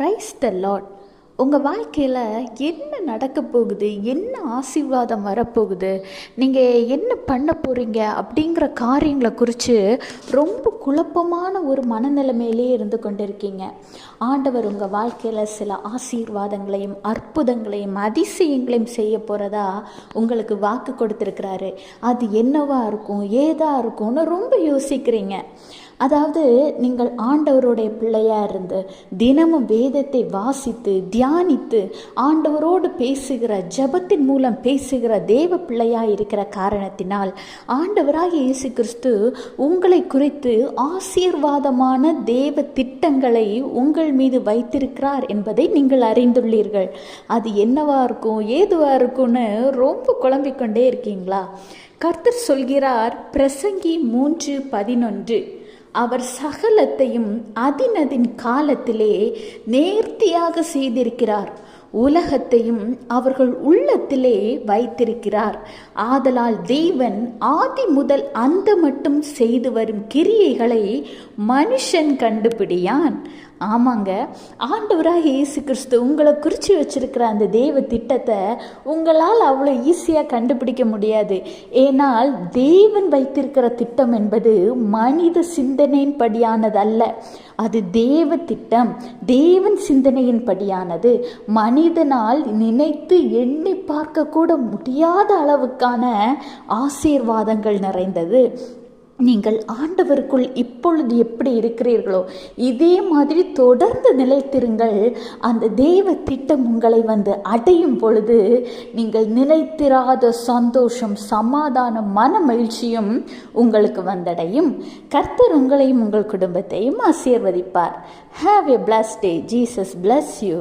Praise the Lord. உங்கள் வாழ்க்கையில் என்ன நடக்க போகுது, என்ன ஆசீர்வாதம் வரப்போகுது, நீங்கள் என்ன பண்ண போகிறீங்க அப்படிங்கிற காரியங்களை குறித்து ரொம்ப குழப்பமான ஒரு மனநிலைமையிலே இருந்து கொண்டிருக்கீங்க. ஆண்டவர் உங்கள் வாழ்க்கையில் சில ஆசீர்வாதங்களையும் அற்புதங்களையும் அதிசயங்களையும் செய்ய போகிறதா உங்களுக்கு வாக்கு கொடுத்துருக்கிறாரு. அது என்னவா இருக்கும், ஏதா இருக்கும்னு ரொம்ப யோசிக்கிறீங்க. அதாவது நீங்கள் ஆண்டவருடைய பிள்ளையாக இருந்து தினமும் வேதத்தை வாசித்து தியானித்து ஆண்டவரோடு பேசுகிற, ஜபத்தின் மூலம் பேசுகிற தேவ பிள்ளையாக இருக்கிற காரணத்தினால் ஆண்டவராக இயேசு கிறிஸ்து உங்களை குறித்து ஆசீர்வாதமான தேவ திட்டங்களை உங்கள் மீது வைத்திருக்கிறார் என்பதை நீங்கள் அறிந்துள்ளீர்கள். அது என்னவா இருக்கும், ஏதுவா இருக்கும்னு ரொம்ப குழம்பிக்கொண்டே இருக்கீங்களா? கர்த்தர் சொல்கிறார், பிரசங்கி 3:11, அவர் சகலத்தையும் அதினதின் காலத்திலே நேர்த்தியாக செய்திருக்கிறார், உலகத்தையும் அவர்கள் உள்ளத்திலே வைத்திருக்கிறார். ஆதலால் தேவன் ஆதி முதல் அந்த மட்டும் செய்து வரும் கிரியைகளை மனுஷன் கண்டுபிடியான். ஆமாங்க, ஆண்டவராக இயேசு கிறிஸ்து உங்களை குறித்து வச்சிருக்கிற அந்த தேவ திட்டத்தை உங்களால் அவ்வளோ ஈஸியாக கண்டுபிடிக்க முடியாது. ஏனால் தேவன் வைத்திருக்கிற திட்டம் என்பது மனித சிந்தனையின் படியானது அல்ல. அது தேவ திட்டம், தேவன் சிந்தனையின் படியானது. மனிதனால் நினைத்து எண்ணி பார்க்க கூட முடியாத அளவுக்கான ஆசீர்வாதங்கள் நிறைந்தது. நீங்கள் ஆண்டவருக்குள் இப்பொழுது எப்படி இருக்கிறீர்களோ இதே மாதிரி தொடர்ந்து நிலைத்திருங்கள். அந்த தேவ திட்டம் உங்களை வந்து அடையும் பொழுது நீங்கள் நிலைத்திராத சந்தோஷம், சமாதானம், மன மகிழ்ச்சியும் உங்களுக்கு வந்தடையும். கர்த்தர் உங்களையும் உங்கள் குடும்பத்தையும் ஆசீர்வதிப்பார். Have a blessed day. Jesus bless you.